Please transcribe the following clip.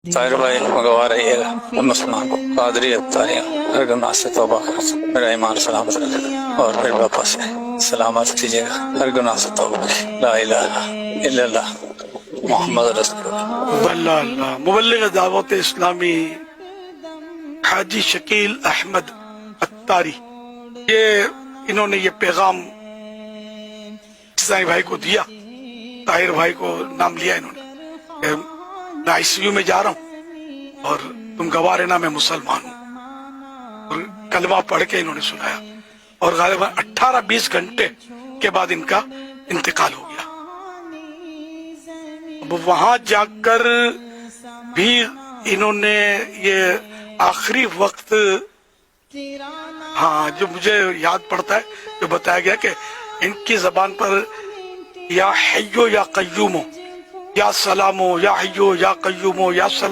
طاہر بھائی منگوا رہی ہے مسلمان کو قادریت تعلیم ہر گناہ سے توبہ کر میرا ایمان سلامت رکھے گا اور پھر واپس سلامت کیجیے گا ہر گناہ سے توبہ لا الہ الا اللہ محمد رسول اللہ اللہ مبلغ دعوت اسلامی حاجی شکیل احمد اتاری، انہوں نے یہ پیغام سائیں بھائی کو دیا، طاہر بھائی کو نام لیا انہوں نے کہ میں ICU میں جا رہا ہوں اور تم گواہ رہنا میں مسلمان ہوں، اور کلمہ پڑھ کے انہوں نے سنایا اور غالباً 18-20 گھنٹے کے بعد ان کا انتقال ہو گیا۔ اب وہاں جا کر بھی انہوں نے یہ آخری وقت جو مجھے یاد پڑتا ہے جو بتایا گیا کہ ان کی زبان پر یا حیو یا قیومو یا سلامو یا حیو یا قیومو یا سلام